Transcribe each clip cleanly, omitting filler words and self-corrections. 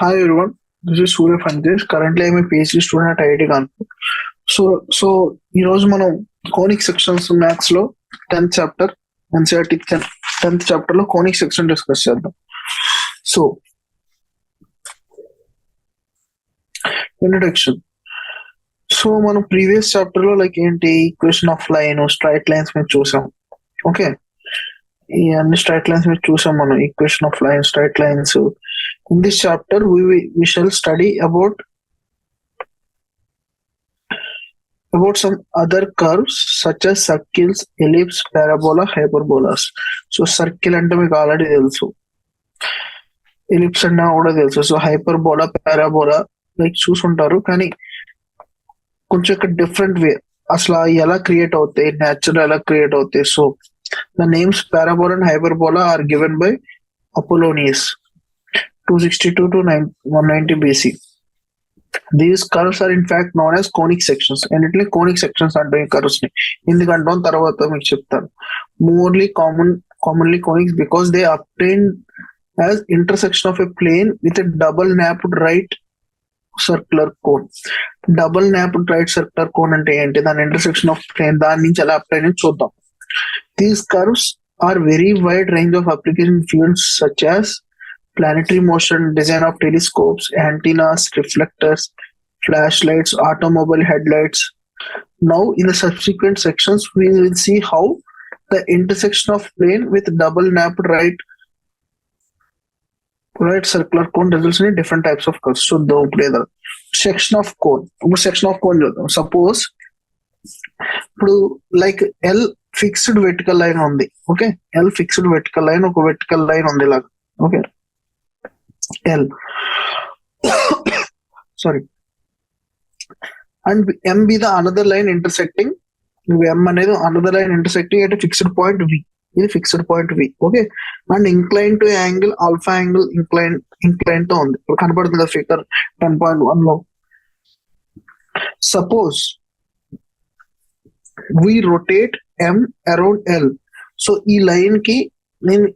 Hi everyone, this is Surya Fantesh. Currently, I'm a PhD student at IIT Kanpur. So ఈ రోజు మనం conic sections maths లో 10th chapter NCERT 10th chapter లో conic section discuss చేద్దాం. So introduction. So మనం previous chapter లో like ఏంటి equation of line, straight lines మీద చూసాం. ఓకే, ఈ అన్ని స్ట్రైట్ లైన్స్ మీద చూసాం మనం. Equation of line, straight lines. In this chapter, we shall study about some other curves such as circles, ellipse, parabola, hyperbolas. So circle అంటే మీకు already తెలుసు, ఎలిప్స్ అన్నా కూడా తెలుసు. సో హైపర్బోలా, పారాబోలా లైక్ చూసుంటారు, కానీ కొంచెం ఇక్కడ డిఫరెంట్ వే అసలు ఎలా క్రియేట్ అవుతాయి, న్యాచురల్ ఎలా క్రియేట్ అవుతాయి. So the names parabola and hyperbola are given by Apollonius 262 to 190 BC. These curves are in fact known as conic sections. అన్నిటిని conic sections అంటే ఈ curves ని ఎందుకంటే తర్వాత మీకు చెప్తాను. Commonly conics because they obtained as intersection of a plane with a double napped right circular cone. Double napped right circular cone అంటే ఏంటి, దాని ఇంటర్సెక్షన్ ఆఫ్ ప్లేన్, దాని నుంచి ఎలా అప్లై అని చూద్దాం. These curves are very wide range of application fields such as planetary motion, design of telescopes, antennas, reflectors, flashlights, automobile headlights. Now, in the subsequent sections, we will see how the intersection of plane with double napped right circular cone results in different types of curves. So, the section of cone. Section of cone. Suppose, like L fixed vertical line on the, okay, L fixed vertical line, or vertical line on the lag, okay. L sorry, and M be the another line intersecting, M అనేది another line intersecting at a fixed point V. ఇది fixed point V, okay, and incline to angle alpha angle incline తో ఉంది. ఇప్పుడు కనపడుతుంది కదా figure 10.1 లో. Suppose we rotate M around L. So ఈ line కి నేను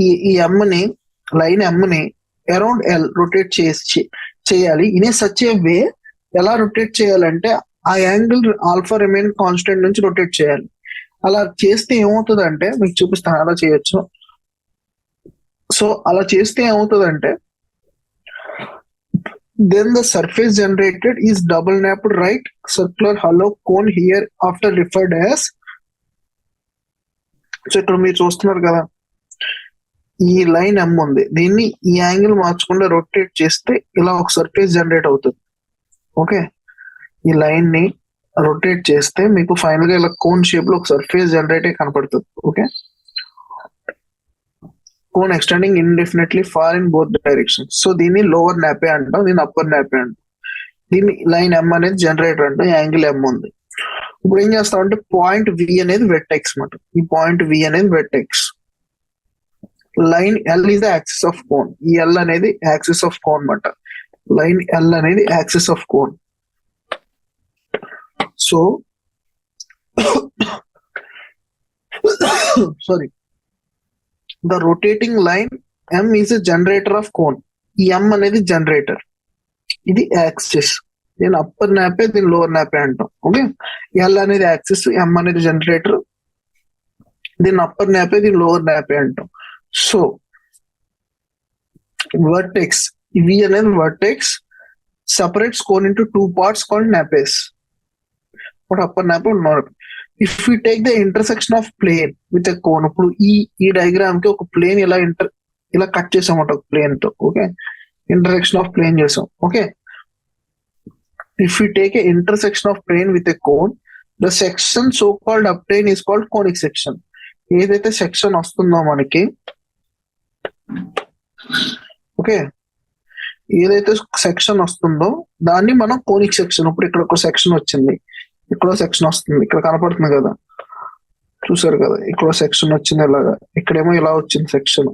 ఈ M ని, లైన్ M ని అరౌండ్ L రొటేట్ చేయాలి. ఇన్ సచ్ ఏ వే, ఎలా రొటేట్ చేయాలంటే ఆ యాంగిల్ ఆల్ఫా రిమైన్ కాన్స్టెంట్ నుంచి రొటేట్ చేయాలి. అలా చేస్తే ఏమవుతుందంటే మీకు చూపిస్తాను అలా చేయొచ్చు. సో అలా చేస్తే ఏమవుతుందంటే then the surface generated is double napped right circular hollow cone here after referred as. So ఇక్కడ మీరు చూస్తున్నారు కదా, ఈ లైన్ M ఉంది, దీన్ని ఈ యాంగిల్ మార్చకుండా రొటేట్ చేస్తే ఇలా ఒక సర్ఫేస్ జనరేట్ అవుతుంది. ఓకే, ఈ లైన్ ని రొటేట్ చేస్తే మీకు ఫైనల్ గా ఇలా కోన్ షేప్ లో ఒక సర్ఫేస్ జనరేట్ కనపడుతుంది. Okay, cone extending indefinitely far in both directions. So దీన్ని లోవర్ నాపే అంటాం, దీన్ని అప్పర్ నాపే అంటాం. దీన్ని లైన్ M అనేది జనరేటర్ అంటాం, యాంగిల్ M ఉంది. ఇప్పుడు ఏం చేస్తామంటే పాయింట్ V అనేది వెర్టెక్స్ మాట. ఈ పాయింట్ V అనేది vertex. Line L is the axis of cone. ఈ L అనేది యాక్సిస్ ఆఫ్ కోన్ మాట. లైన్ L అనేది axis of cone. So sorry, the rotating line M is a generator of cone. ఈ M అనేది generator, ఇది axis. దీని upper నాపే, దీని lower nappe అంటాం. ఓకే, L అనేది యాక్సిస్, M అనేది జనరేటర్, దీని అప్పర్ నాపే, దీని లోవర్ నాపే అంటాం. సో వర్టెక్స్, V అనేది vertex separates cone into two parts called napes. What upper nape and lower. If we take the intersection of plane with a cone, ఇప్పుడు ఈ diagram కి ఒక plane ఇలా cut చేసామట ఒక plane తో. Okay, intersection of plane చేసాం. Okay, if we take a intersection of plane with a cone, the section so called obtained is called conic section. ఏదైతే section వస్తుందో మనకి, ఓకే, ఏదైతే సెక్షన్ వస్తుందో దాన్ని మనం కోనిక్ సెక్షన్. ఇప్పుడు ఇక్కడ ఒక సెక్షన్ వచ్చింది, ఇక్కడ సెక్షన్ వస్తుంది, ఇక్కడ కనపడుతుంది కదా, చూసారు కదా, ఇక్కడ సెక్షన్ వచ్చింది ఇలాగా, ఇక్కడేమో ఇలా వచ్చింది సెక్షన్.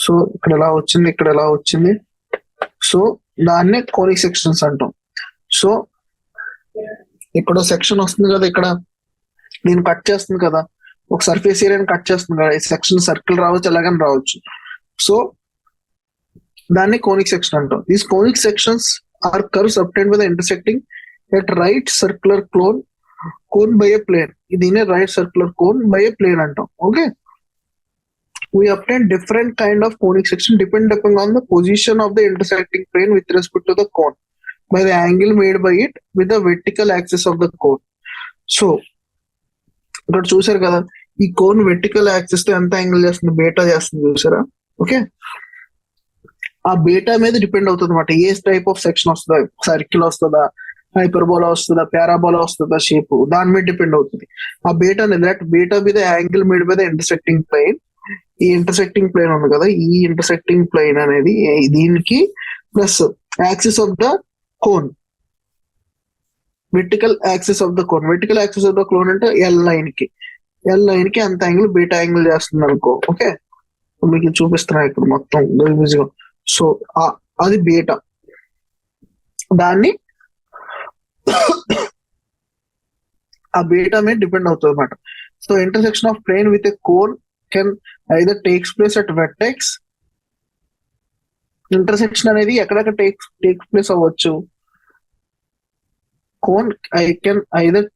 సో ఇక్కడ ఎలా వచ్చింది, ఇక్కడ ఎలా వచ్చింది. సో దాన్నే కోనిక్ సెక్షన్స్ అంటాం. సో ఇక్కడ సెక్షన్ వస్తుంది కదా, ఇక్కడ నేను కట్ చేస్తుంది కదా, ఒక సర్ఫేస్ ఏరియాని కట్ చేస్తుంది కదా, ఈ సెక్షన్ సర్కిల్ రావచ్చు, ఎలాగని రావచ్చు. సో దాన్ని కోనిక్ సెక్షన్ అంటాం. These conic sections are curves obtained by the intersecting at right circular cone by a plane. దీనే right circular cone by a plane అంటాం. Okay, we obtain different kind of conic section depending on the position of the intersecting plane with respect to the cone by the angle made by it with the vertical axis of the cone. So ఇక్కడ చూసారు కదా, ఈ cone vertical axis తో ఎంత angle చేస్తుంది, beta చేస్తుంది చూసారా. Okay, ఆ బీటా మీద డిపెండ్ అవుతుంది అనమాట. ఏ టైప్ ఆఫ్ సెక్షన్ వస్తుందా, సర్కిల్ వస్తుందా, హైపర్బోలా వస్తుందా, పారాబోలా వస్తుందా, షేప్ దాని మీద డిపెండ్ అవుతుంది. ఆ బీటా అనేది దట్ బీటా మీద angle made by the intersecting plane. ఈ ఇంటర్సెక్టింగ్ ప్లేన్ ఉంది కదా, ఈ ఇంటర్సెక్టింగ్ ప్లేన్ అనేది దీనికి plus axis of the cone, vertical axis of the cone. Vertical axis of the cone అంటే ఎల్ లైన్ కి అంత యాంగిల్ బీటా యాంగిల్ చేస్తుంది అనుకో. ఓకే, మీకు చూపిస్తున్నా ఇక్కడ మొత్తం గజిబిజిగా. సో అది బీటా, దాన్ని ఆ బీటా మీద డిపెండ్ అవుతుంది అనమాట. So intersection of plane with a cone can either takes place at vertex. Intersection అనేది ఎక్కడెక్కడ టేక్స్ ప్లేస్ అవ్వచ్చు. Cone I can either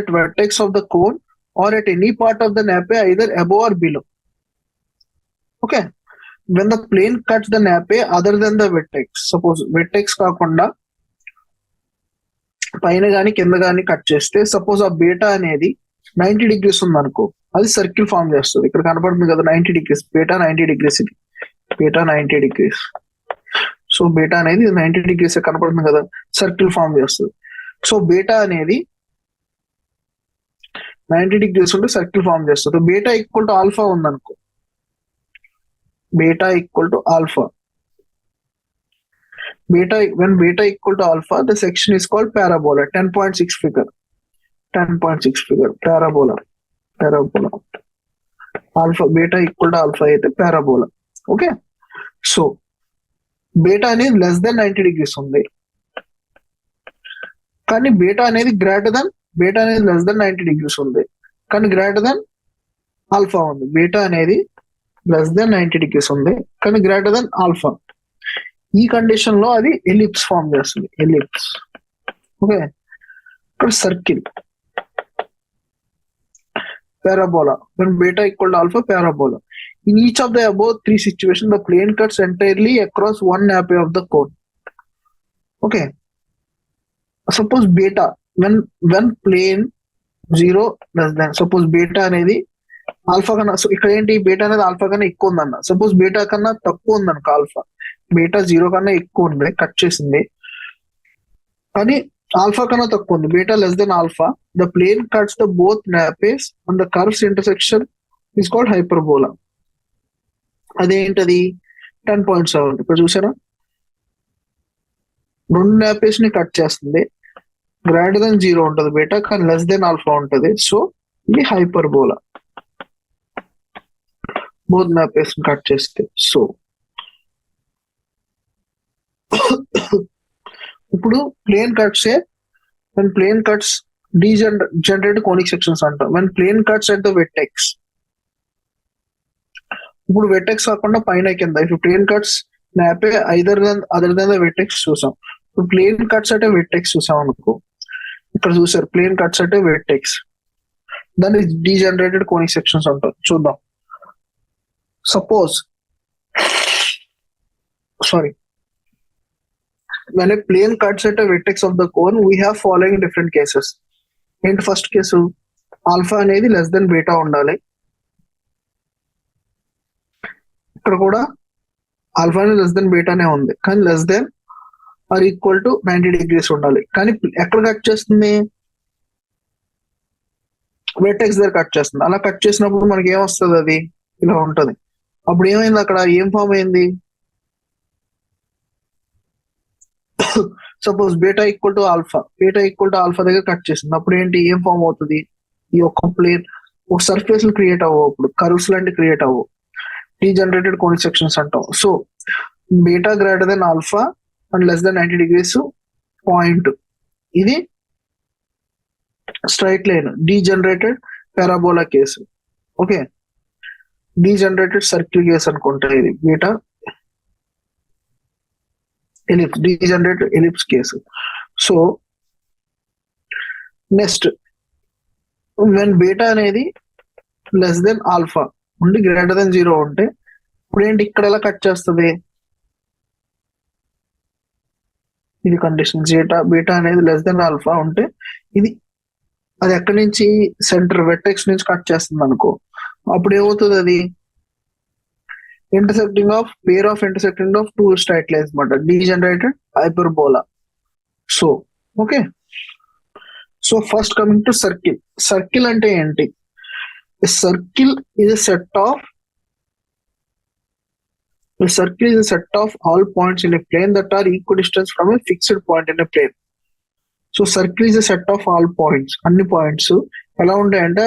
at vertex of the cone or at any part of the nape either above or below. Okay, when the plane cuts the nape other than the vertex, suppose vertex కాకుండా పైన గానీ కింద గానీ cut చేస్తే, suppose ఆ beta అనేది 90 degrees ఉంది అనుకో, అది సర్కిల్ ఫామ్ చేస్తుంది. ఇక్కడ కనపడుతుంది కదా 90 degrees, బీటా 90 degrees, ఇది బీటా 90 degrees. సో బీటా అనేది 90 degrees కనపడుతుంది కదా, సర్కిల్ ఫామ్ చేస్తుంది. సో బీటా అనేది 90 degrees ఉంటే సర్కిల్ ఫామ్ చేస్తుంది. బీటా ఈక్వల్ టు ఆల్ఫా ఉందనుకో, beta equal to alpha, when beta equal to alpha, the section is called parabola. 10.6 figure, parabola. Alpha, beta equal to alpha అయితే parabola. Okay, so beta అనేది less than 90 degrees ఉంది, కానీ beta అనేది less than 90 degrees ఉంది, కానీ greater than alpha ఉంది. Beta అనేది less than 90 degrees ఉంది, కానీ గ్రేటర్ దెన్ ఆల్ఫా. ఈ కండిషన్ లో అది ఎలిప్స్ ఫామ్ చేస్తుంది, ఎలిప్స్. ఓకే, ఇక్కడ circle, parabola. When beta equal to alpha, parabola. In each of the above three situations, the plane cuts entirely across one nape of the cone. Okay, suppose beta when plane 0 less than, suppose beta అనేది alpha కన్నా, so ఇక్కడ ఏంటి, beta అనేది alpha కన్నా ఎక్కువ ఉందన్న. Suppose beta కన్నా తక్కువ ఉందనుకో, ఆల్ఫా బీటా 0 కన్నా ఎక్కువ ఉంది, కట్ చేసింది, కానీ ఆల్ఫా కన్నా తక్కువ ఉంది, beta less than alpha. The plane cuts the both nappes and the curves intersection is called hyperbola. అదేంటది 10.7. ఇప్పుడు చూసారా, రెండు నాపేస్ ని కట్ చేస్తుంది, గ్రేటర్ దెన్ 0 ఉంటుంది బీటా, కానీ లెస్ దెన్ ఆల్ఫా ఉంటుంది. సో ఇది హైపర్బోలా, బోత్ నాపేస్ ని కట్ చేస్తే. సో ఇప్పుడు plane cuts when plane cuts degenerate conic sections అంటాం. when plane cuts at the vertex, ఇప్పుడు వెర్టెక్స్ కాకుండా పైన కింద, ఇప్పుడు plane cuts nappe other than the vertex చూసాం. ఇప్పుడు ప్లేన్ కట్స్ అంటే వెర్టెక్స్ చూసాం అనుకో, ఇక్కడ చూసారు ప్లేన్ కట్స్ అంటే వెర్టెక్స్, దాన్ని డీజనరేటెడ్ కోనిక్ సెక్షన్స్ అంటాం. చూద్దాం, suppose when a plane cuts at a vertex of the cone, we have following different cases. ఏంటి ఫస్ట్ కేసు, ఆల్ఫా అనేది లెస్ దెన్ బీటా ఉండాలి. ఇక్కడ కూడా ఆల్ఫా అనేది లెస్ దెన్ బీటానే ఉంది, కానీ less than or equal to 90 degrees ఉండాలి. కానీ ఎక్కడ కట్ చేస్తుంది, వెర్టెక్స్ దగ్గర కట్ చేస్తుంది. అలా కట్ చేసినప్పుడు మనకి ఏమొస్తుంది, అది ఇలా ఉంటది. అప్పుడు ఏమైంది, అక్కడ ఏం ఫామ్ అయింది, suppose beta equal to alpha దగ్గర కట్ చేసింది. అప్పుడు ఏంటి, ఏం ఫామ్ అవుతుంది, ఈ ఒక్క ప్లేన్ ఒక సర్ఫేస్ క్రియేట్ అవ్వవు, అప్పుడు కర్వ్స్ లాంటి క్రియేట్ అవ్వవు, డీజనరేటెడ్ కోనిక్ సెక్షన్స్ అంటాం. So beta greater than alpha and less than 90 degrees point, ఇది straight line, degenerated parabola case. Okay, degenerated circle case అనుకుంటా ఇది beta ellipse, degenerate ellipse case. So next when beta అనేది less than alpha ఉండి greater than 0 ఉంటే ఇప్పుడు ఏంటి, ఇక్కడ ఎలా కట్ చేస్తుంది, ఇది కండిషన్. బీటా అనేది లెస్ దెన్ ఆల్ఫా ఉంటే ఇది అది ఎక్కడి నుంచి సెంటర్ వెర్టెక్స్ నుంచి కట్ చేస్తుంది అనుకో, అప్పుడు ఏమవుతుంది, అది intersecting of intersecting of two straight lines అనమాట, degenerated hyperbola. So okay, so first coming to circle. Circle అంటే ఏంటి, circle is a set of all points in a plane that are equidistant from a fixed point in a plane. So circle is a set of all points, అన్ని points ఎలా ఉంటాయంటే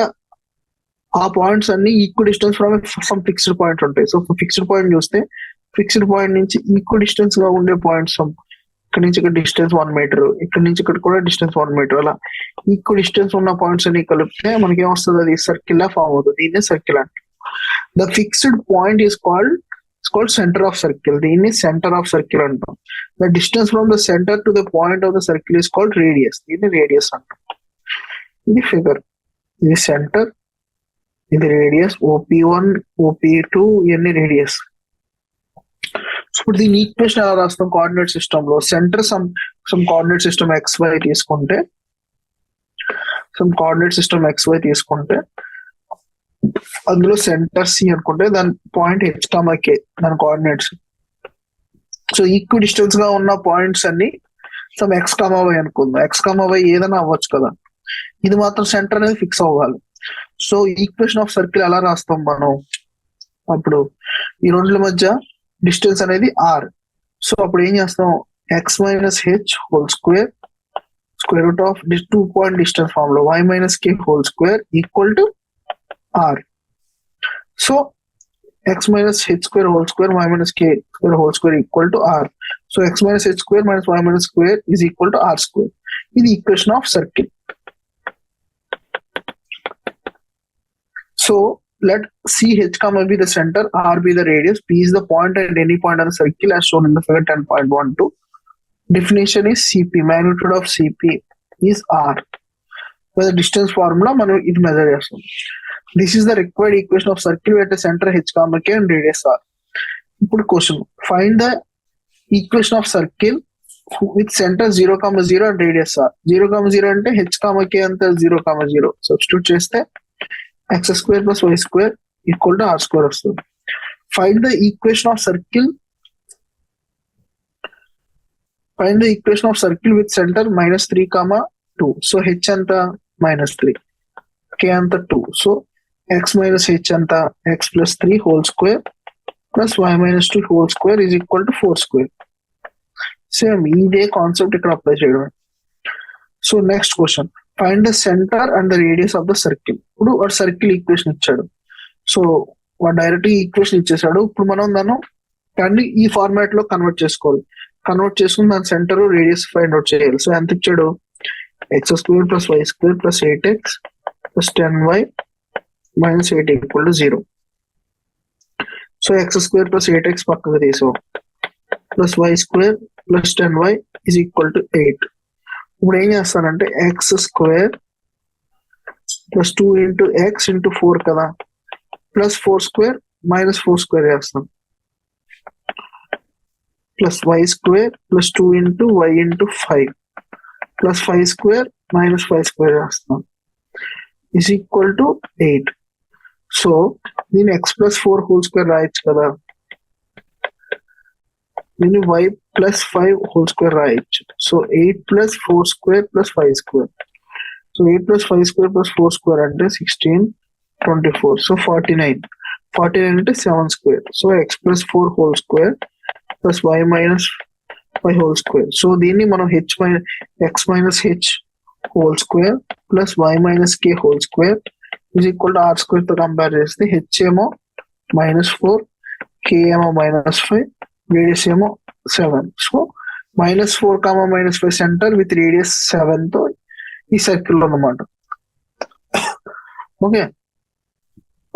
ఆ points అన్ని equal distance from some fixed point ఉంటాయి. So fixed point చూస్తే fixed point నుంచి equal distance గా ఉండే పాయింట్స్, ఇక్కడ నుంచి ఇక్కడ డిస్టెన్స్ 1 మీటర్, ఇక్కడ నుంచి ఇక్కడ కూడా డిస్టెన్స్ 1 మీటర్, అలా ఈక్వల్ డిస్టెన్స్ ఉన్న పాయింట్స్ అన్ని కలిపితే మనకి ఏమొస్తుంది, అది సర్కిల్ లా ఫామ్ అవుతుంది. దీన్ని సర్కిల్ అంటారు. The fixed point is called centre of circle. దీన్ని సెంటర్ ఆఫ్ సర్కిల్ అంటాం. The distance from the centre to the point of the circle is called radius. దీన్ని రేడియస్ అంటాం. ఇది ఫిగర్, ఇది సెంటర్, ఇది రేడియస్, OP1 OP2 ఇవన్నీ radius. ఇప్పుడు దీని ఈక్వేషన్ ఎలా రాస్తాం, కోఆర్డినేట్ సిస్టమ్ లో centre some coordinate system XY తీసుకుంటే, అందులో సెంటర్ C అనుకుంటే దాని పాయింట్ H, K దాని కోఆర్డినేట్స్. సో ఈక్వి డిస్టెన్స్ గా ఉన్న పాయింట్స్ అన్ని సమ్ X, Y అనుకుందాం. X, Y ఏదైనా అవ్వచ్చు కదా, ఇది మాత్రం సెంటర్ అనేది ఫిక్స్ అవ్వాలి. సో ఈక్వేషన్ ఆఫ్ సర్కిల్ ఎలా రాస్తాం మనం, అప్పుడు ఈ రెండుల మధ్య డిస్టెన్స్ అనేది R. సో అప్పుడు ఏం చేస్తాం, X - H whole square square root of 2 point distance form లో Y - K whole square equal to R. So X - H square whole square Y - K square whole square equal to R. So X - H square - Y - square is equal to R square. ఇది equation of circle. So let CH, be the center, R be the radius, P is the point at any point on the circle as shown in the figure 10.12. Definition is CP, magnitude of CP is R. By the distance formula, మనం ఇది measure చేస్తాం. This is the required equation of circle at the center H, K and radius R. ఇప్పుడు question, find the equation of circle with center 0, 0 and radius R. 0, 0 అంటే H, K అంతా 0, 0. Substitute చేస్తే X square plus Y square equal to R square వస్తుంది. Find the equation of circle with center -3, 2. So H అంతా -3, K అంతా 2. So X minus H అంతా X plus 3 whole square plus Y minus 2 whole square is equal to 4 square. Same ఇదే concept ఇక్కడ apply చేయడం. So next question, find the centre and the radius of the circle. ఇప్పుడు వాడు circle equation ఇచ్చాడు, so వాడు direct equation ఇచ్చేసాడు. ఇప్పుడు మనం దాన్ని ఈ ఫార్మాట్ లో కన్వర్ట్ చేసుకోవాలి. కన్వర్ట్ చేసుకుని దాని సెంటర్ రేడియస్ ఫైండ్ అవుట్ చేయాలి. సో ఎంత ఇచ్చాడు, X square plus Y square plus 8X plus 10Y minus 8 equal to 0. So X square plus 8X పక్కకు తీసాం, plus Y square plus 10Y is equal to 8. ఇప్పుడు ఏం చేస్తానంటే X square plus 2 into X into 4 కదా, plus 4 square minus 4 square చేస్తాం, plus Y square plus 2 into Y into 5 plus 5 square minus 5 square చేస్తాం is equal to 8. So దీన్ని X plus 4 whole square రాయొచ్చు కదా, దీన్ని Y plus 5 whole square రాయొచ్చు. So 8 plus 4 square plus 5 square. So 8 plus 5 square plus 4 square అంటే 16, 24. So 49 అంటే 7 square. So X plus 4 whole square plus Y minus 5 whole square. So దీన్ని మనం X minus H whole square plus Y minus K whole square is equal to R square తో compare చేస్తే H ఏమో -4, K ఏమో -5, radius ఏమో 7. So -4, -5 centre with radius 7 తో ఈ circle అన్నమాట. Okay,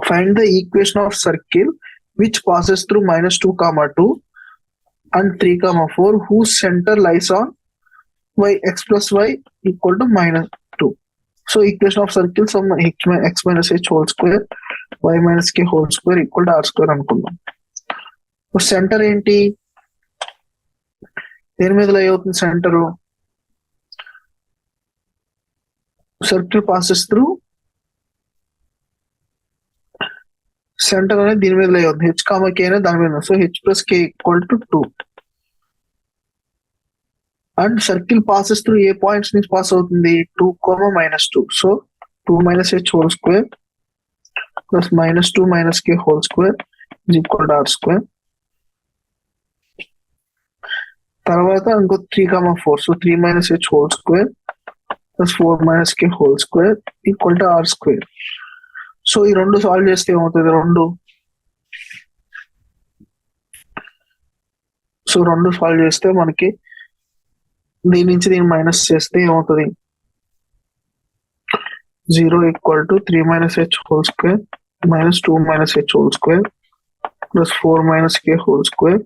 find the equation of circle which passes through -2, 2 and 3 comma 4 whose center lies on y x plus y equal to minus 2. So equation of circle sum x minus h whole square y minus k whole square equal to r square అనుకుందాం. Centre ఏంటి, దేని మీద లై అవుతుంది centre? Circle passes through centre అనేది దీని మీద లై అవుతుంది, హెచ్ కామా కే అనేది దాని మీద. So H plus K equal to 2 and circle passes through a points నుంచి పాస్ అవుతుంది? 2, -2. So 2 minus h whole square plus -2 minus k whole square is equal to r square. తర్వాత ఇంకో 3, 4. So 3 minus h whole square plus 4 minus k whole square equal to r square. So ఈ రెండు solve చేస్తే ఏమవుతుంది? రెండు solve చేస్తే మనకి దీని నుంచి దీన్ని మైనస్ చేస్తే ఏమవుతుంది? 0 equal to 3 minus h whole square minus 2 minus h whole square plus 4 minus k whole square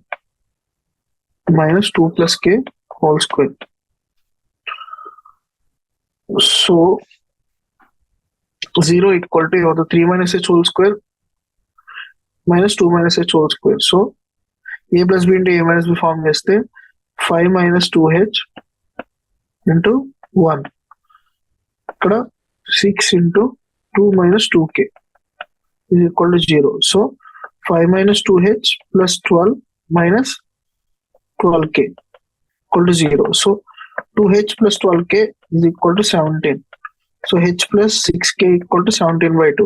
minus 2 plus k whole square. So 0 equal to 3 minus h whole square minus 2 minus h whole square. So a plus b into a minus b form చేస్తే 5 minus 2h into 1. ఇక్కడ 6 into 2 minus 2k is equal to 0. So 5 minus 2h plus 12 minus 12k equal to 0. So 2h plus 12k is equal to 17. So h plus 6k equal to 17/2.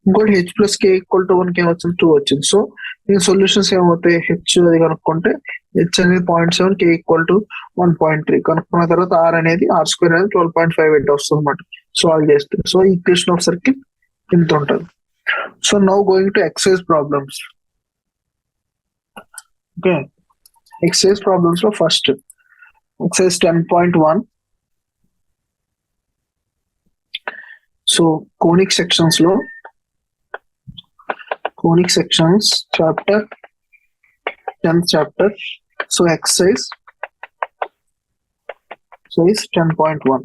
ఇంకోటి h plus k equal to 1k వచ్చింది, 2 వచ్చింది. So దీని solutions ఏమవుతాయి? h అది కనుక్కుంటే h అనేది 0.7, k equal to 1.3 కనుక్కున్న తర్వాత r అనేది r square అనేది 12.58 వస్తుంది అనమాట సాల్వ్ చేస్తే. సో ఈక్వేషన్ ఆఫ్ సర్కిల్ ఇంత ఉంటుంది. So now going to exercise problems. Okay, exercise problems లో first exercise 10.1. So conic sections లో conic sections chapter 10th chapter. So exercise 10.1.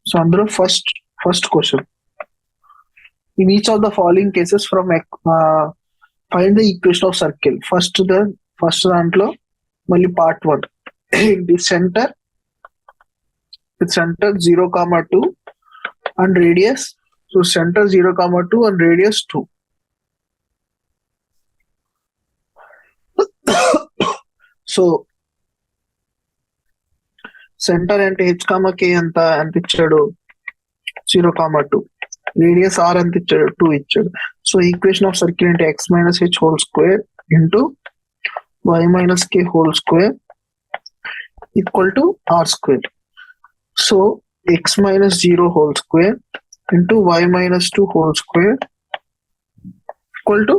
so andro first question, in each of the following cases from find the equation of circle. first dantlo malli part 1 the center 0, 2 and radius. So center 0, 2 and radius 2. So centre అంటే h, k ఎంత ఇచ్చాడు? 0, 2. Radius r ఎంత ఇచ్చాడు? 2 ఇచ్చాడు. So equation of circle అంటే x minus h whole square into y minus k whole square equal to r square. So x minus 0 whole square into y minus 2 whole square equal to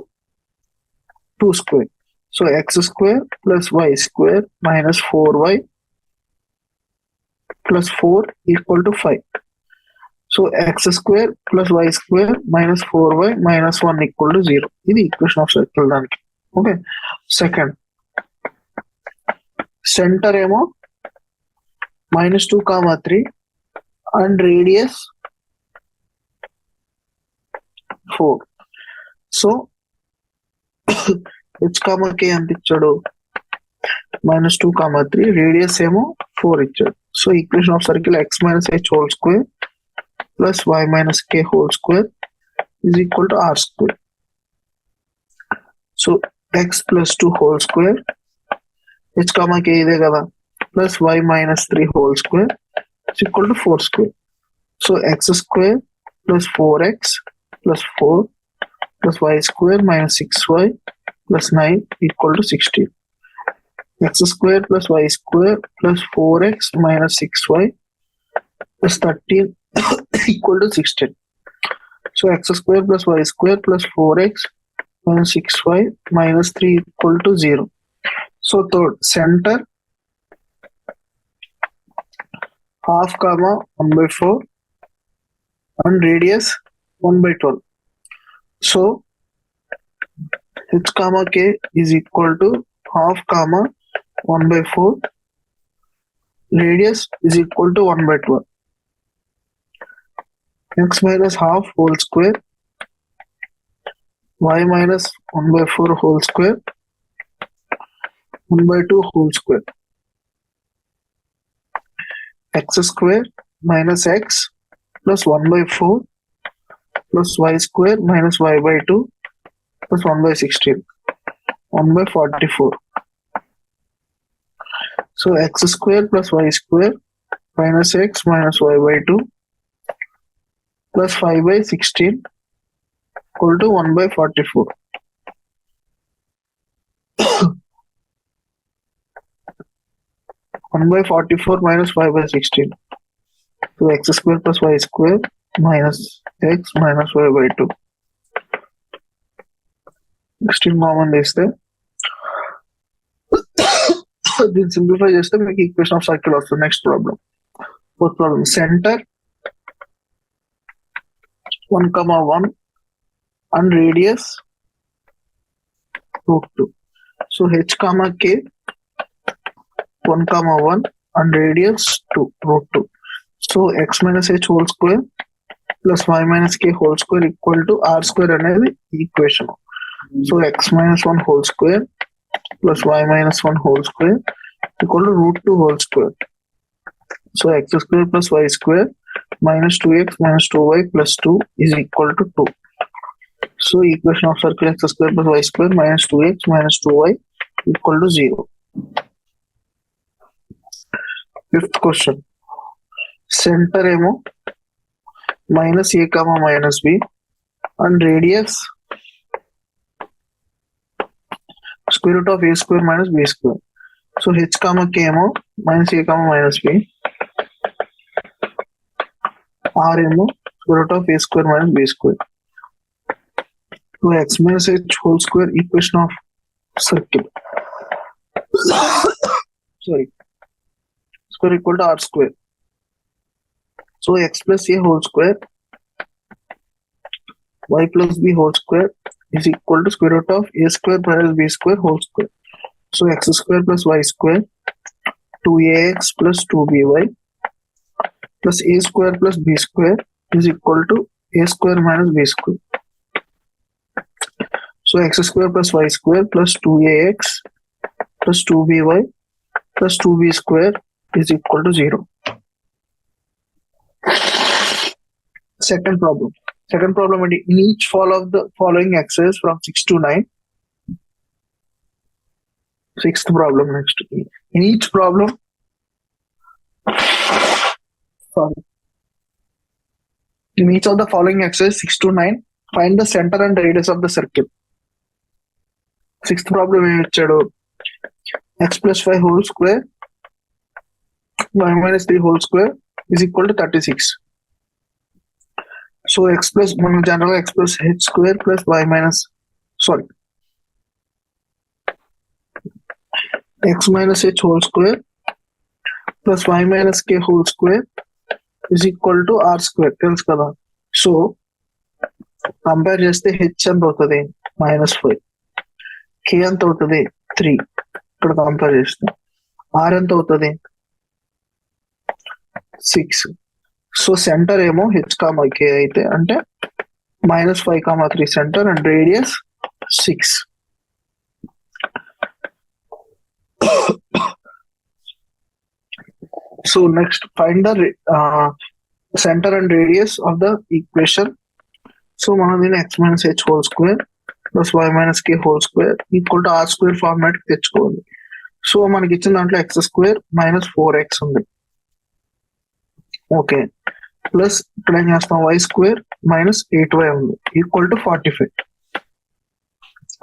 2 square. So x square plus y square minus 4y plus 4 equal to 5. So x square plus y square minus 4y minus 1 equal to 0. This is equation of circle. Okay. Second, center emo -2, 3 and radius 4. So h, k ఎంత ఇచ్చాడు? -2, 3. Radius ఏమో 4 ఇచ్చాడు. So equation of circle x minus h whole square plus y minus k whole square is equal to r square. So x plus 2 whole square h, k ఇదే కదా plus y minus 3 whole square is equal to 4 square. So x square plus 4x plus 4 plus y square minus 6y plus 9 equal to 16. X square plus y square plus 4x minus 6y plus 13 equal to 16. So x square plus y square plus 4x minus 6y minus 3 equal to 0. So third, center half, 1/4 and radius 1/12. So h, k is equal to half comma 1/4 radius is equal to 1/12. X minus half whole square, y minus 1/4 whole square, 1/2 whole square, x square minus x plus 1/4 plus y square minus y/2 plus 1/16, 1/44. So x square plus y square minus x minus y/2 plus 5/16 equal to 1/44. 1/44 minus 5/16. So x square plus y square minus x minus y/2. 16 common చేస్తే దీన్ని simplify చేస్తే మీకు equation of circle వస్తుంది. Next problem, fourth problem. Centre 1,1 and radius √2. So h comma k 1,1 and radius 2 √2. So x minus h whole square plus y minus k whole square equal to r square అనేది equation. So x minus 1 whole square plus y minus 1 whole square equal to √2 whole square. So x square plus y square minus 2x minus 2y plus 2 is equal to 2. So equation of circle x square plus y square minus 2x minus 2y equal to 0. Fifth question. Center ఏమో minus a comma minus b and radius square root of a square minus b square. So h comma k ఏమో minus a comma minus b, r ఏమో square root of a square minus b square. So x minus h whole square equation of circle. Sorry. Square equal to r square. So x plus a whole square y plus b whole square is equal to square root of a square minus b square whole square. So x square plus y square 2ax plus 2by plus a square plus b square is equal to a square minus b square. So x square plus y square plus 2ax plus 2by plus 2b square is equal to 0. Second problem. Second problem, in each of the following exercises from 6 to 9. Sixth problem next. In each problem, in each of the following exercises 6 to 9, find the center and radius of the circle. Sixth problem ఏమిచ్చాడు? x plus 5 whole square y minus 3 whole square is equal to 36. So x plus మనం జనరల్గా x plus h square plus y minus x minus h whole square plus y minus k whole square is equal to r square తెలుసు కదా. So compare చేస్తే h ఎంత అవుతుంది? -5. k ఎంత అవుతుంది? 3. ఇక్కడ కంపేర్ చేస్తే r ఎంత అవుతుంది? 6. సో సెంటర్ ఏమో h, k అయితే అంటే -5, 3 centre and radius 6. So next, find the center and radius of the equation. So మనం దీన్ని x minus h whole square plus y minus k whole square equal to r square format తెచ్చుకోవాలి. So మనకి ఇచ్చిన దాంట్లో x square minus 4x ఉంది. Okay, plus ఇక్కడ ఏం చేస్తాం? y square minus 8y ఉంది ఈక్వల్ టు 45.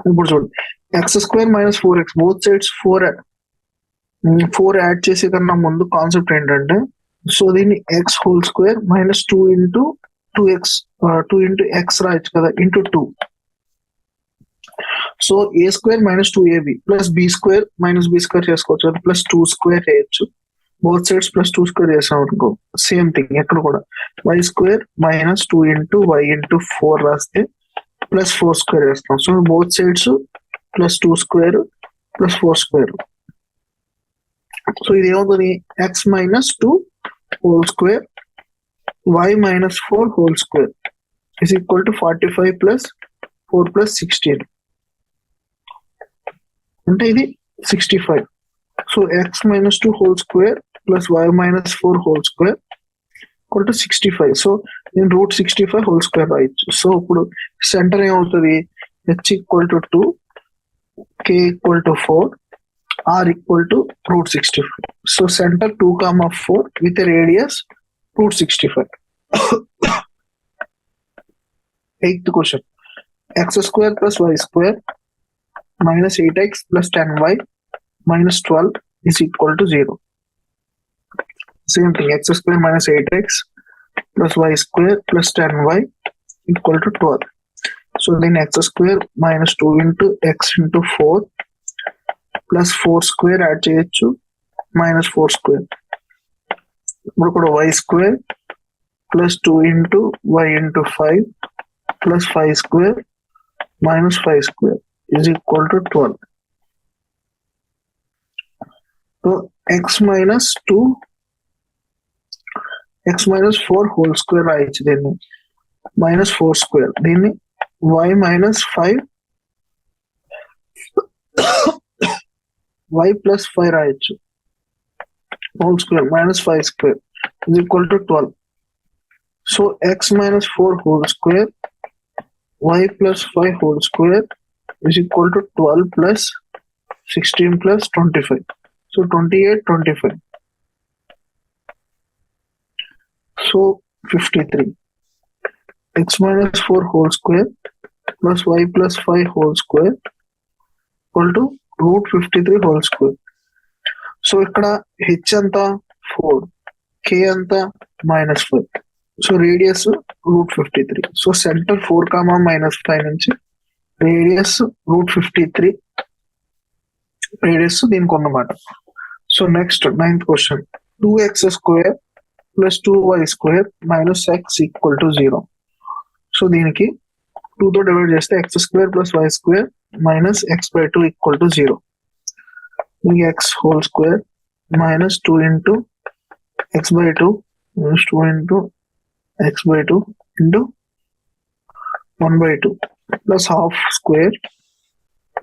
ఇప్పుడు చూడండి, x square minus 4x both sides 4 add చేసే కన్నా ముందు కాన్సెప్ట్ ఏంటంటే, సో దీన్ని x whole square minus 2 into 2x రాయొచ్చు కదా, into 2. So a square minus 2ab plus b square minus b square చేసుకోవచ్చు కదా, ప్లస్ 2 స్క్వేర్ చేయొచ్చు. బోత్ సైడ్స్ ప్లస్ 2 స్క్వేర్ చేసాం అనుకో, సేమ్ థింగ్ ఎక్కడ కూడా y square minus 2 into y into 4 రాస్తే ప్లస్ 4 స్క్వేర్ వేస్తాం. So both sides plus 2 square plus 4 square. So ఇది ఏమవుతుంది, X minus 2 whole square y minus 4 whole square is equal to 45 plus 4 plus 16. అంటే ఇది 65. So x minus 2 whole square plus y minus 4 whole square equal to 65. So నేను route 65 whole square రాయొచ్చు. So ఇప్పుడు centre ఏమవుతుంది, h equal to 2, k equal to 4, r equal to root 65. So center 2, 4 with a radius root 65. 8th question. X square plus y square minus 8x plus 10y minus 12 is equal to 0. Same thing, x square minus 8x plus y square plus 10y equal to 12. So then x square minus 2 into x into 4 plus 4 square add చేయొచ్చు minus 4 square. ఇప్పుడు కూడా y square plus 2 into y into 5 plus 5 square minus 5 square is equal to 12. So x minus 4 whole square రాయొచ్చు దీన్ని, minus 4 square దీన్ని y minus 5 y plus 5 రాయొచ్చు whole square minus 5 square is equal to 12. So x minus 4 whole square y plus 5 whole square is equal to 12 plus 16 plus 25. So 28, 25. So 53. X minus 4 whole square plus y plus 5 whole square equal to root 53 whole square. So ఇక్కడ h అంతా 4, k అంతా minus 5. So radius root 53. So centre 4, -5 నుంచి radius root 53 radius దీనికి ఉన్నమాట. So next 9th question. 2x square plus 2y square minus x equal to 0. So దీనికి 2 తో divide చేస్తే x square plus y square minus x/2 equal to 0. x whole square minus 2 into x/2 minus 2 into x/2 into 1/2 plus half square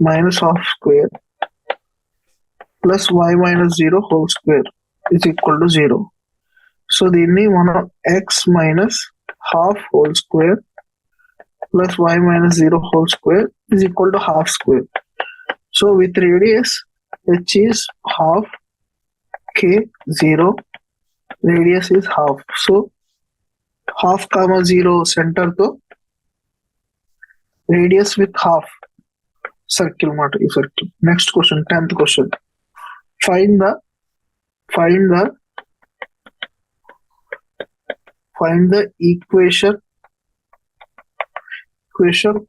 minus half square plus y minus 0 whole square is equal to 0. So దీన్ని మనం x minus half whole square plus y minus 0 whole square is equal to half square. So with radius h is half, k 0, radius is half. So half, 0 centre తో radius with half circle మాట ఈ circle. Next question 10th question. Find the equation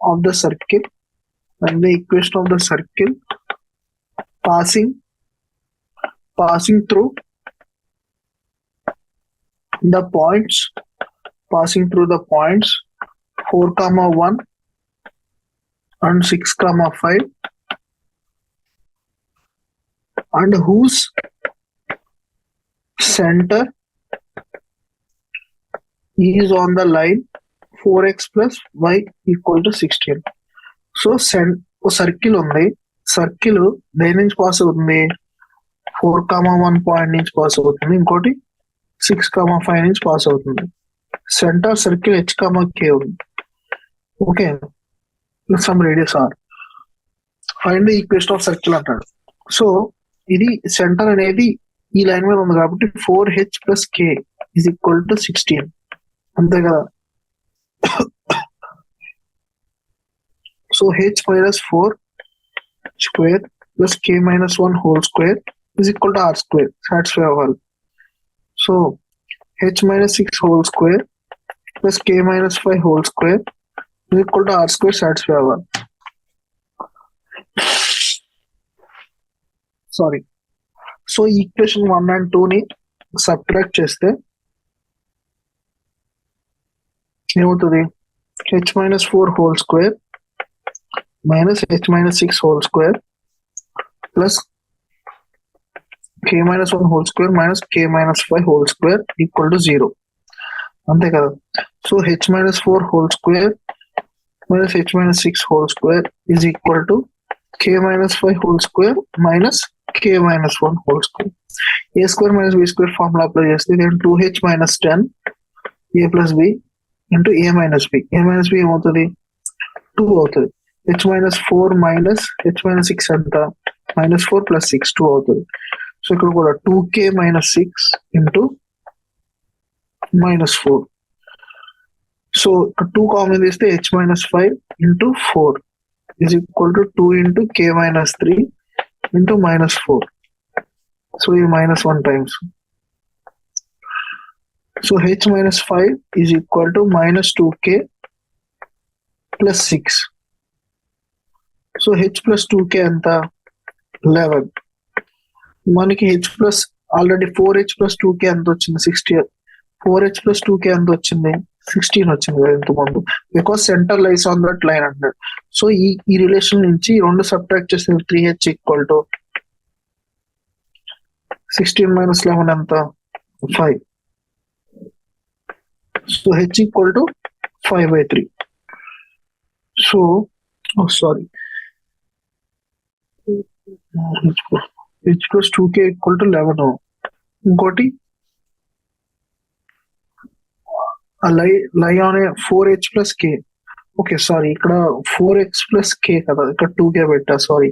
of the circle and the equation of the circle passing through the points 4, 1 and 6, 5 and whose center is on the line 4x plus y equal to 16. So circle ఉంది, circle దేని నుంచి pass అవుతుంది, 4, 1 point నుంచి pass అవుతుంది, ఇంకోటి 6, 5 నుంచి pass అవుతుంది. Centre circle h, k ఉంది. Okay, some radius r. Find the equation of circle అంటాడు. సో ఇది సెంటర్ అనేది ఈ లైన్ మీద ఉంది కాబట్టి 4h plus k is equal to 16, అంతే కదా. So h minus 4 square plus k minus 1 whole square is equal to r square, satisfy అవ్వాలి. So h minus 6 whole square plus k minus 5 whole square is equal to r square, satisfy అవ్వాలి. Sorry. So equation 1 and 2 ని subtract చేస్తే ఏమవుతుంది, h minus 4 whole square minus h minus 6 whole square plus k minus 1 whole square minus k minus 5 whole square equal to 0. అంతే కదా. So h minus 4 whole square minus h minus 6 whole square is equal to k minus 5 whole square minus k minus 1 whole square. a square minus b square formula apply చేస్తే then 2h minus 10 a plus b into a minus b. a minus b ఏమవుతుంది 2 అవుతుంది. h minus 4 minus h minus 6 ఎంత minus 4 plus 6 2 అవుతుంది. So ఇక్కడ కూడా 2k minus 6 into minus 4. So 2 common తీస్తే h minus 5 into 4 is equal to 2 into k minus 3 into minus 4. So ఇది minus 1 times. So h minus 5 is equal to minus 2k plus 6. So h plus 2k ఎంత 11. మనకి h plus already 4h plus 2k ఎంత వచ్చింది 60. 4h plus 2k ఎంత వచ్చింది 16 వచ్చింది కదా ఇంతకుముందు, because centre lies on that line అంటున్నాడు. సో ఈ రిలేషన్ నుంచి రెండు సబ్ట్రాక్ట్ చేస్తే 3h ఈక్వల్ టు 16 minus 11 ఎంత 5. So h equal to 5/3. So sorry h plus 2k equal to 11. ఇంకోటి lie on 4h plus k. Okay sorry ఇక్కడ 4x plus k కదా, ఇక్కడ 2k పెట్టా. Sorry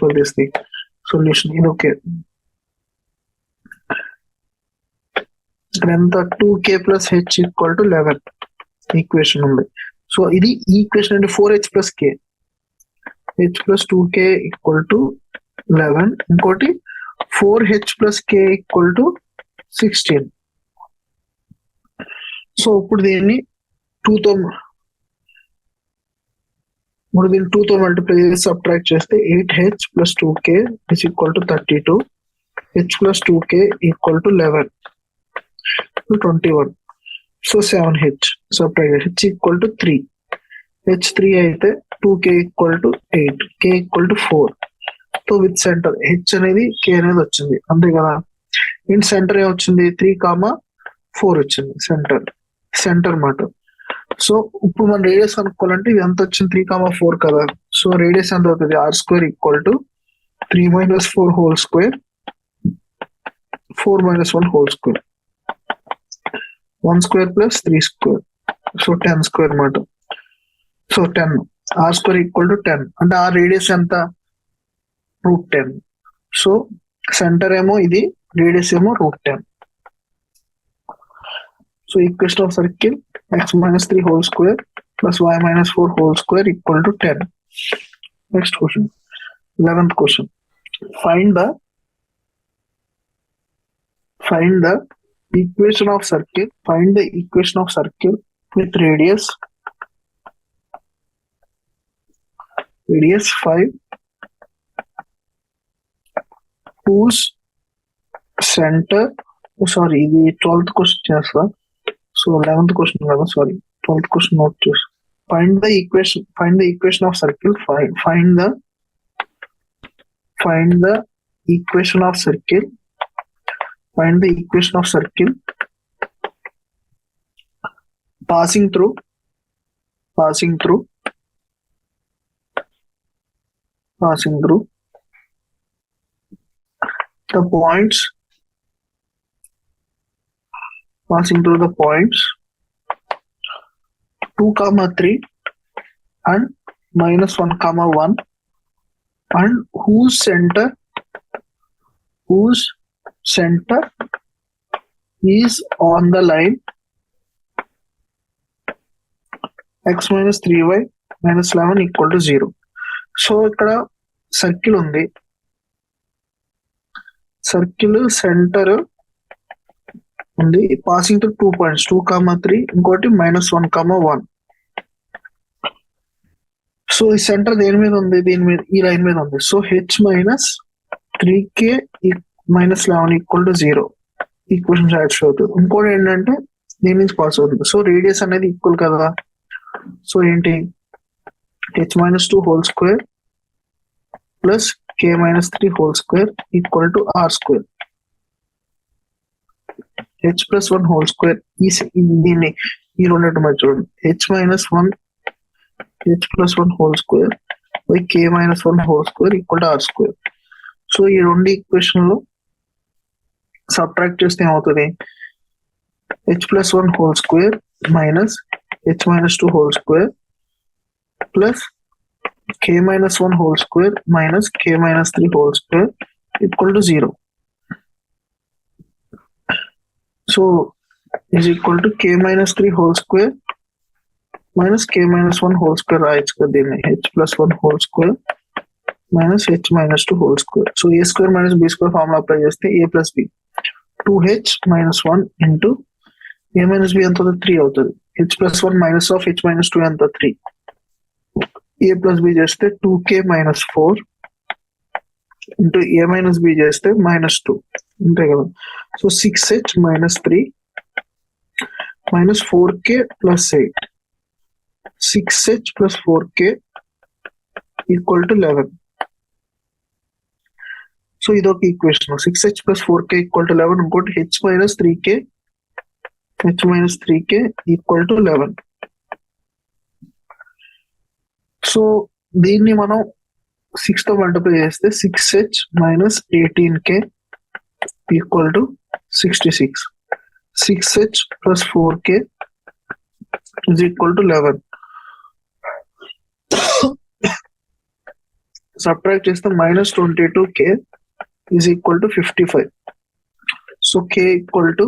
for this thing solution. ఇది okay, ఇక్కడ ఎంత 2k plus h equal to 11 equation ఉంది. So ఇది ఈక్వేషన్ అంటే 4h plus k, h plus 2k equal to 11. ఇంకోటి 4h plus k equal to 16. So ఇప్పుడు దీన్ని 2తో మల్టిప్లై చేసి సబ్ట్రాక్ట్ చేస్తే 8h plus 2k is equal to 32. h plus 2k equal to 11 21. So 7h subtract h equal to 3. h 3 అయితే 2k equal to 8, k equal to 4. So with centre h అనేది k అనేది వచ్చింది అంతే కదా. In centre ఏమొచ్చింది 3,4 వచ్చింది centre మాట. So ఇప్పుడు మన రేడియస్ అనుకోవాలంటే ఇది ఎంత వచ్చింది 3,4 కదా. సో రేడియస్ ఎంత అవుతుంది r² equal to 3 minus 4 whole square 4 minus 1 whole square 1 square plus 3 square. So 10 square మాట. సో 10 r² ఈక్వల్ టు 10 అంటే ఆ రేడియస్ ఎంత √10. సో సెంటర్ ఏమో ఇది, రేడియస్ ఏమో √10. So equation of circle x minus 3 whole square plus y minus 4 whole square equal to 10. Next question, 11th question. Find the equation of circle. Find the equation of circle with radius 5, whose center, sorry ఇది 12th question చేస్తా. So 11th question కదా, sorry 12th question note చేసి find the equation of circle. Find the equation of circle. Find the equation of circle passing through the points 2, 3 and minus 1, 1 and whose center is on the line x minus 3y minus 11 equal to 0. So ఇక్కడ circle ఉంది, circle centre ఉంది, passing through 2 points 2, 3 ఇంకోటి minus 1, 1. So ఈ centre దేని మీద ఉంది, దీని మీద ఈ లైన్ మీద ఉంది. So h minus 3k minus 11 equal to 0 equation satisfy అవుతుంది. ఇంకోటి ఏంటంటే దీని నుంచి పాస్ అవుతుంది. సో రేడియస్ అనేది ఈక్వల్ కదా. సో ఏంటి h minus 2 whole square plus k minus 3 whole square equal to r square. h plus 1 whole square is దీన్ని ఈ రెండింటి మధ్య చూడండి. h minus 1 h plus 1 whole square by k minus 1 whole square equal to r square. So ఈ రెండు equation లో subtract చేస్తే ఏమవుతుంది? h plus 1 whole square minus h minus 2 whole square plus k minus 1 whole square minus k minus 3 whole square equal to 0. So is equal to k minus 3 whole square minus k minus 1 whole square రాయొచ్చు కదా దీన్ని. h plus 1 whole square minus h minus 2 whole square. So a square minus b square formula apply చేస్తే a plus b 2h minus 1 into a minus b ఎంత అవుతుంది? 3 అవుతుంది. h plus 1 minus of h minus 2 ఎంత? 3. a plus b చేస్తే 2k minus 4 into a minus b చేస్తే minus 2 అంతే కదా. So 6h minus 3 minus 4k plus 8. 6h plus 4k equal to 11. So ఇదొక equation. 6h plus 4k equal to 11. ఇంకోటి h minus 3k equal to 11. So దీన్ని మనం 6 తో multiply చేస్తే 6h minus 18k equal to 66. 6h plus 4k is equal to 11. Subtract చేస్తే minus 22k is equal to 55. So k equal to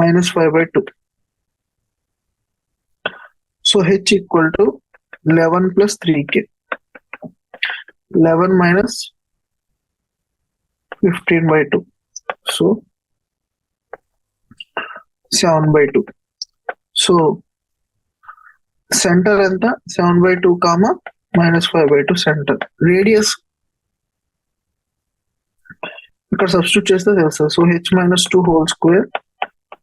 minus 5/2. So h equal to 11 plus 3k. 11 minus 15/2. So 7/2. So center ఎంత? 7/2 comma minus 5/2 center. Radius ఇక్కడ substitute చేస్తే తెలుస్తుంది. So h minus 2 whole square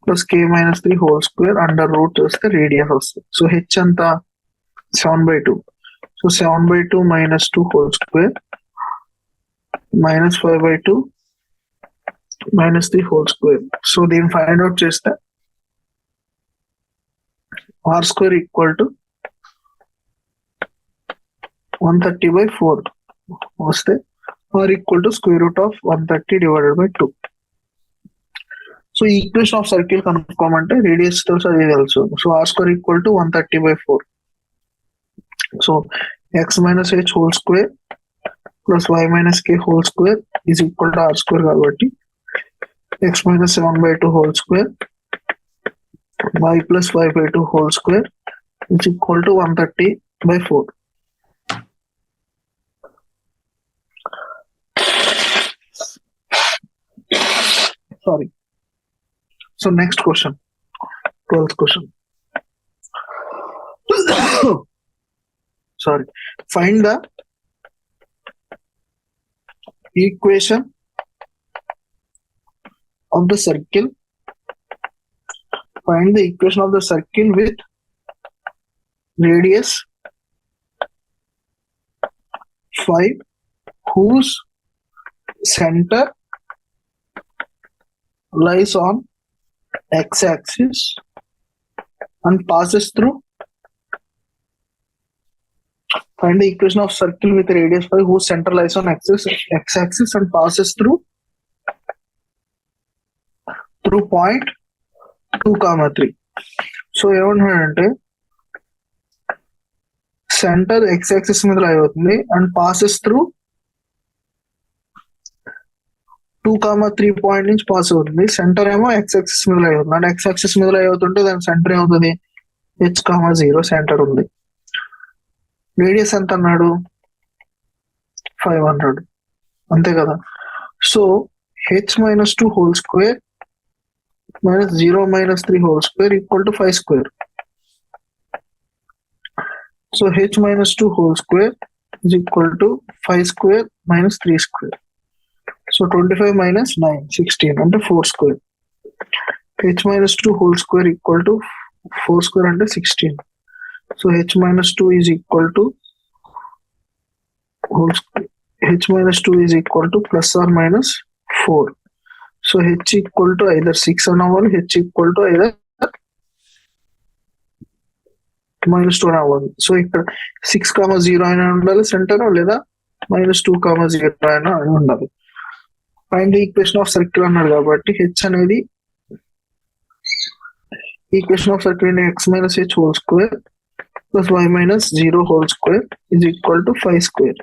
plus k minus 3 whole square under root చేస్తే radius వస్తుంది. So h ఎంత? 7/2. So 7/2 minus 2 whole square minus 5/2 minus 3 whole square. So దీన్ని find out చేస్తే r square equal to 130/4 వస్తే r equal to square root of 130 divided by 2. So ఈ equation of circle కనుక్కోమంటే radius తెలుసు, అది తెలుసు. So r square equal to 130/4. So x minus h whole square plus y minus k whole square is equal to r square కాబట్టి x minus 7/2 whole square y plus 5/2 whole square is equal to 130/4. Sorry. So next question, 12th question. Sorry. Find the equation of the circle. Find the equation of the circle with radius 5 whose center lies on x-axis and passes through. Find the equation of circle with radius 5 whose center lies on x-axis and passes through point 2, 3. So ఏమంటున్నాడంటే centre x-axis మీద లై అవుతుంది and passes through 2, 3 point నుంచి pass అవుతుంది. Centre ఏమో x-axis మీద లై అవుతుంది. అంటే x-axis మీద లై అవుతుంటే దాని సెంటర్ ఏమవుతుంది? h, 0 సెంటర్ ఉంది. రేడియస్ ఎంత అన్నాడు? 500 అంతే కదా. So h minus 2 whole square minus 0 minus 3 whole square equal to 5 square. So h minus 2 whole square is equal to 5 square minus 3 square. So 25 minus 9, 16 అంటే 4 square. h minus 2 whole square equal to 4 square అంటే 16. So h minus 2 is equal to whole square h minus 2 is equal to plus or minus 4. So h equal to either 6 అవ్వాలి, h equal to either minus 2 అవ్వాలి. So ఇక్కడ 6,0 అయినా ఉండాలి centre, లేదా -2,0 అయినా ఉండాలి. Find the equation of circle అన్నాడు కాబట్టి h అనేది equation of circle x minus h whole square plus y minus 0 whole square is equal to 5 square.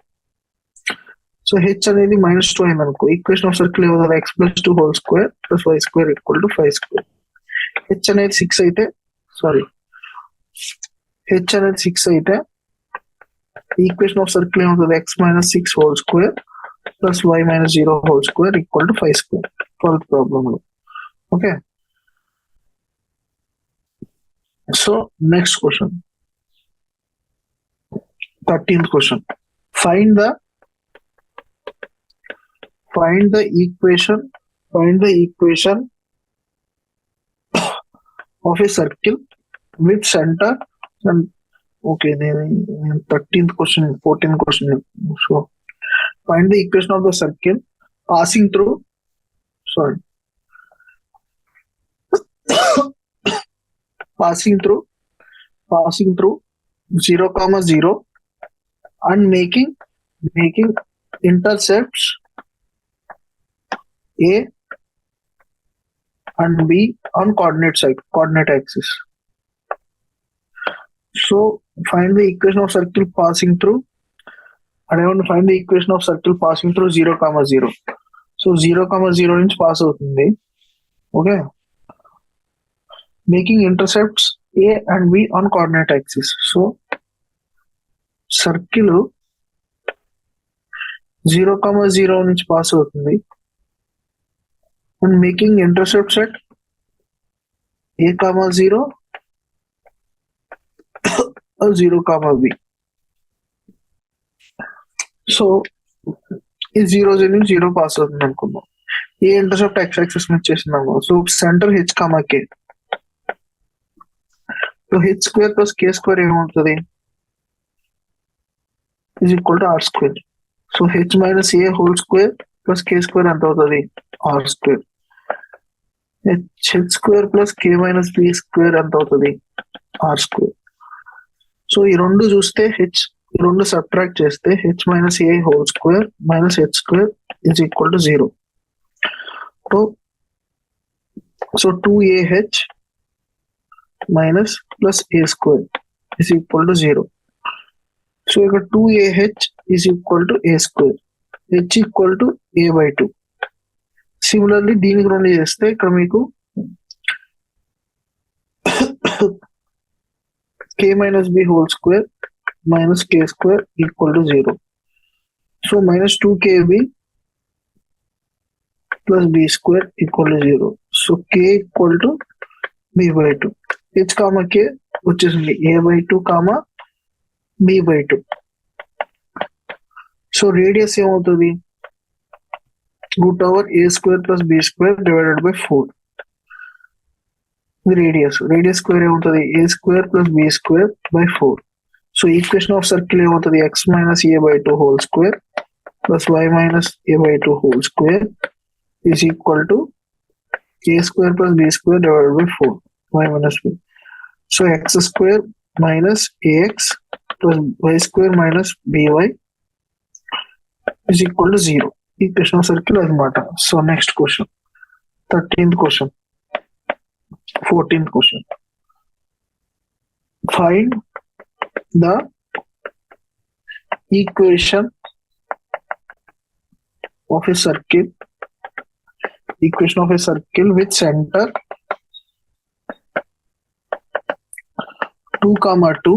So h అనేది -2 అయింది అనుకో, ఈక్వేషన్ ఆఫ్ సర్కిల్ ఏమవుతుంది, x plus 2 whole square plus y square equal to 5 square. h అనేది 6 అయితే h అనేది 6 అయితే equation of circle ఏమవుతుంది, x minus 6 whole square plus y minus 0 whole square equal to 5 square. 12th problem లో. Okay, so next question 13th question. Find the equation of a circle with center and okay, 13th question, 14th question. So find the equation of the circle passing through 0,0 and making intercepts A and B on coordinate axis. So find the equation of circle passing through, and I want to find the equation of circle passing through 0,0. So 0,0 నుంచి pass అవుతుంది. Okay, making intercepts A and B on coordinate axis. So circle 0,0 నుంచి pass అవుతుంది and making intercepts at A, 0 or 0, B. So ఈ 0 pass అవుతుంది అనుకుందాం. ఏ intercept x axis మీద చేస్తున్నాము. So centre h, k. So h square plus k square ఏమవుతుంది, is equal to r square. So h minus a whole square plus k square ఎంత అవుతుంది, r square. h square plus k minus b square ఎంత అవుతుంది, r square. So ఈ రెండు చూస్తే ఈ రెండు సబ్ట్రాక్ట్ చేస్తే h minus a whole square minus h square is equal to 0. So 2ah minus plus a square is equal to 0. So ఇక్కడ 2ah is equal to a square, h equal to a by 2. Similarly దీనికి రెండు చేస్తే ఇక్కడ మీకు k minus b whole square minus k square equal to 0. So minus 2kb plus b square equal to 0. So k equal to b by 2. h comma k వచ్చేసింది a by 2 comma b by 2. So radius ఏమవుతుంది, √a square plus b square divided by 4. Radius square ఏమవుతుంది, a square plus b square by 4. So equation of circle ఏమవుతుంది, x minus a by 2 whole square plus y minus a by 2 whole square is equal to a square plus b square divided by 4, y minus b. So x square minus ax plus y square minus by is equal to 0. Equation of circle అన్నమాట. So next question, 13th question, 14th question. Find the equation of a circle with center 2,2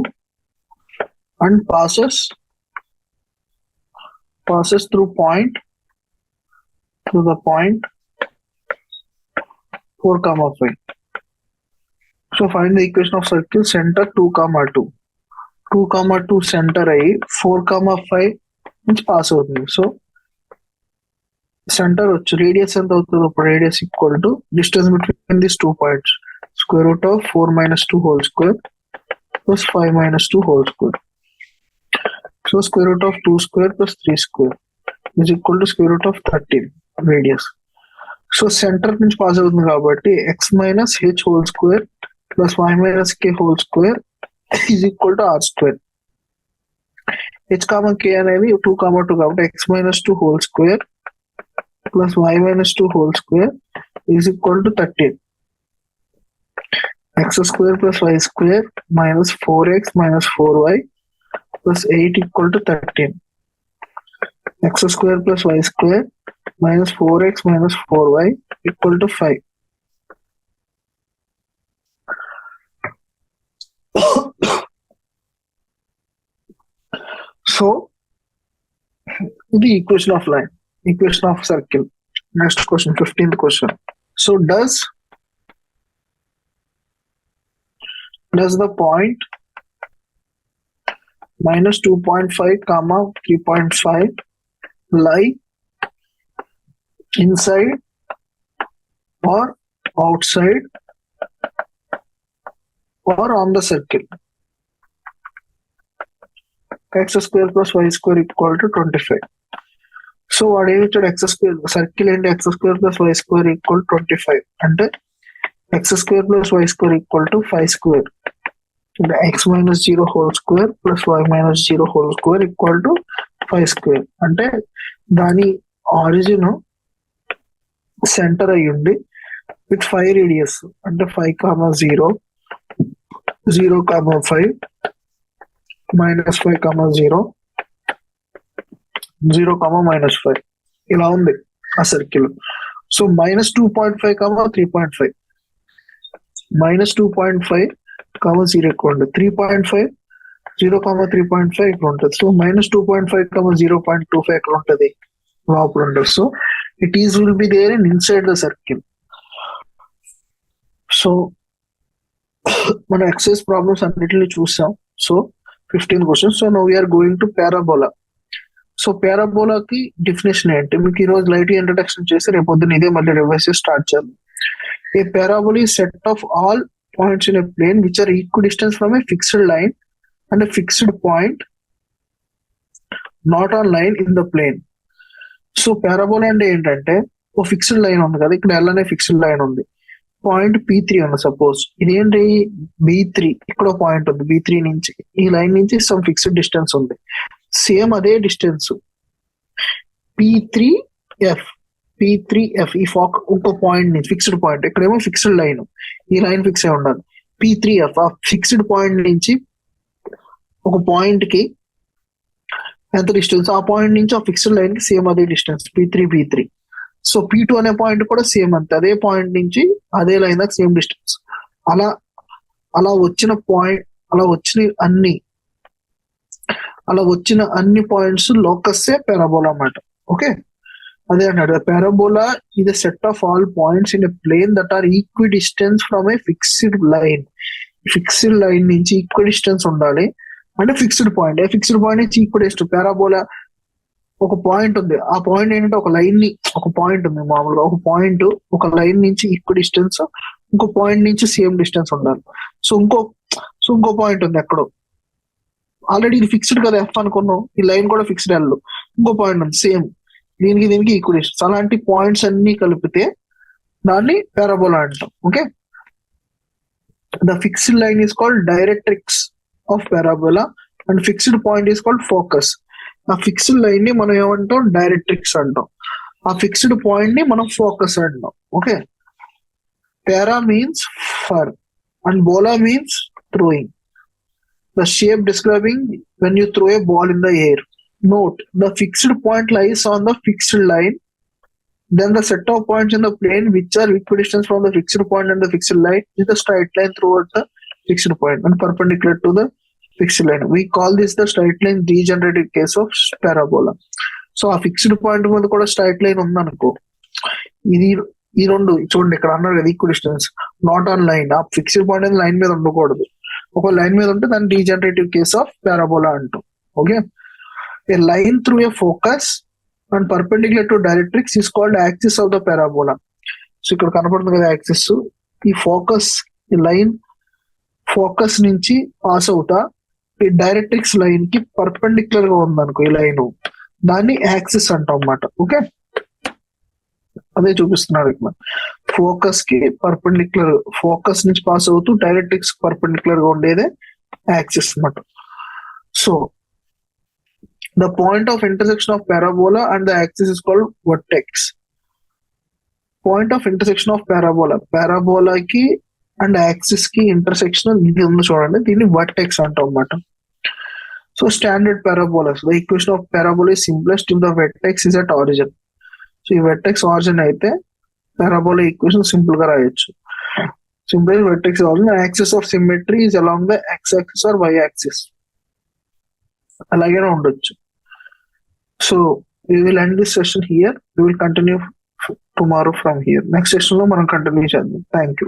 and passes through the point 4,5. So find the equation of circle center 2,2. 2,2 center అయ్యి 4,5 నుంచి pass అవుతుంది. So centre వచ్చి radius ఎంత అవుతుంది, ఇప్పుడు radius equal to distance between this 2 points, square root of 4 minus 2 whole square plus 5 minus 2 whole square. So square root of 2 square plus 3 square. is equal to square root of 13 radius. So centre నుంచి pass అవుతుంది కాబట్టి x minus h whole square plus y minus k whole square is equal to r square. h comma k అనేది 2 comma 2 కాబట్టి x minus 2 whole square plus y minus 2 whole square is equal to 13. x square plus y square minus 4x minus 4y plus 8 equal to 13. x square plus y square minus 4x minus 4y equal to 5. So, the equation of line, equation of circle. Next question, 15th question. So, does the point minus 2.5 comma 3.5 lie inside or outside or on the circle? X square plus y square equal to 25. So what is x square circle and x square plus y square equal to 25 and x square plus y square equal to 5 square. The x minus 0 whole square plus y minus 0 whole square equal to 5 square. అంటే దాని origin centre అయ్యుండి with 5 radius అంటే 5 comma 0 0 comma 5 minus 5 comma 0 0 comma minus 5 ఇలా ఉంది ఆ circle. So minus 2.5 comma 3.5 minus 2.5 comma 0 ఇక్కడ ఉంటుంది 3.5 0 comma 3.5 ఇక్కడ ఉంటుంది. సో minus 2.5 comma 0.25 ఇక్కడ ఉంటుంది లోపల ఉంటుంది. So it is will be there in inside the circle. So మన ఎక్సైజ్ ప్రాబ్లమ్స్ అన్నిటిని చూసాం. So 15th question. So now we are going to parabola. So పారాబోలాకి డెఫినేషన్ ఏంటి మీకు ఈ రోజు లైట్ ఇంట్రడక్షన్ చేసి రేపు పొద్దున్న ఇదే మళ్ళీ రివైజ్ స్టార్ట్ చేద్దాం. A parabola is set of all points in a plane which are equi distance from a fixed line and a fixed point not on line in the plane. So parabola అంటే ఏంటంటే ఓ fixed line ఉంది కదా, ఇక్కడ L అనే fixed line ఉంది, point P3 ఉంది suppose. ఇదేంటి B3, ఇక్కడ పాయింట్ ఉంది B3 నుంచి ఈ లైన్ నుంచి సమ్ ఫిక్స్డ్ డిస్టెన్స్ ఉంది, సేమ్ అదే డిస్టెన్స్ P3F ఈ ఇంకో పాయింట్ నుంచి ఫిక్స్డ్ పాయింట్, ఇక్కడేమో ఫిక్స్డ్ లైన్, ఈ లైన్ ఫిక్స్ అయి ఉండాలి. P3F ఆ ఫిక్స్డ్ పాయింట్ నుంచి ఒక పాయింట్ కి ఎంత డిస్టెన్స్, ఆ పాయింట్ నుంచి ఆ ఫిక్స్డ్ లైన్ కి సేమ్ అదే డిస్టెన్స్ P3. సో P2 అనే పాయింట్ కూడా సేమ్ అంతే, అదే పాయింట్ నుంచి అదే లైన్ దాకా సేమ్ డిస్టెన్స్. అలా వచ్చిన పాయింట్ అలా వచ్చిన అన్ని పాయింట్స్ లోకస్సే పారాబోలా అన్నమాట. ఓకే, అదే అన్నాడు పారాబోలా ఇది set of all points in a plane that are equi distance from a fixed line. Fixed line నుంచి ఈక్వి డిస్టెన్స్ ఉండాలి అంటే ఫిక్స్డ్ పాయింట్, ఫిక్స్డ్ పాయింట్ నుంచి ఈక్వి డిస్టెన్స్. పారాబోలా ఒక పాయింట్ ఉంది, ఆ పాయింట్ ఏంటంటే ఒక లైన్ ని, ఒక పాయింట్ ఉంది మామూలుగా, ఒక పాయింట్ ఒక లైన్ నుంచి ఈక్వి డిస్టెన్స్, ఇంకో పాయింట్ నుంచి సేమ్ డిస్టెన్స్ ఉండాలి. సో ఇంకో పాయింట్ ఉంది ఎక్కడో, ఆల్రెడీ ఇది ఫిక్స్డ్ కదా ఎఫ్ అనుకున్నాం, ఈ లైన్ కూడా ఫిక్స్డ్ ఎల్, ఇంకో పాయింట్ ఉంది సేమ్, దీనికి ఈక్వి డిస్టెన్స్. అలాంటి పాయింట్స్ అన్ని కలిపితే దాన్ని పారాబోలా అంటాం. Okay, the fixed line is called directrix of parabola and fixed point is called focus. ఆ ఫిక్స్డ్ లైన్ ని మనం ఏమంటాం డైరెక్ట్రిక్స్ అంటాం, ఆ ఫిక్స్డ్ పాయింట్ ని మనం ఫోకస్ అంటాం. Okay, para means far and bola means throwing, the shape describing when you throw a ball in the air. Note, the fixed point lies on the fixed line, then the set of points in the plane which are equidistant from the fixed point and the fixed line is the straight line throughout the fixed point and perpendicular to the fixed line. We call this the straight line degenerated case of parabola. So ఆ fixed point మీద కూడా straight line ఉందనుకో, ఈ రెండు చూడండి ఇక్కడ అన్నారు కదా equal distance not on line, ఆ ఫిక్స్డ్ పాయింట్ అనేది లైన్ మీద ఉండకూడదు, ఒక లైన్ మీద ఉంటే దాన్ని డీజనరేటివ్ కేస్ ఆఫ్ పారాబోలా అంటాం. Okay, A line through a focus and perpendicular to directrix is called axis of the parabola. So ఇక్కడ కనపడుతుంది కదా యాక్సిస్, ఈ ఫోకస్, ఈ లైన్ ఫోకస్ నుంచి పాస్ అవుతా ఈ డైరెక్ట్రిక్స్ లైన్ కి పర్పెండిక్యులర్ గా ఉందనుకో ఈ లైన్, దాన్ని యాక్సిస్ అంటాం అన్నమాట. ఓకే, అదే చూపిస్తున్నాడు ఇక్కడ. ఫోకస్ కి పర్పెండిక్యులర్, ఫోకస్ నుంచి పాస్ అవుతూ డైరెక్ట్రిక్స్ పర్పెండిక్యులర్ గా ఉండేదే యాక్సిస్ అన్నమాట. So the point of intersection of parabola and the axis is called vertex. Point of intersection of పారాబోలాకి అండ్ యాక్సిస్ కి ఇంటర్సెక్షన్ ఇది ఉంది చూడండి, దీన్ని వర్టెక్స్ అంటాం అన్నమాట. So standard parabolas, the equation of parabola is simplest if the vertex is at origin. So ఈ vertex origin అయితే పారాబోలా ఈక్వేషన్ సింపుల్ గా రాయొచ్చు. Simple vertex origin, axis of symmetry is along the X axis or Y axis, అలాగే ఉండొచ్చు. So we will end this session here. We will continue tomorrow from here. Next session లో మనం continue చేద్దాం. Thank you.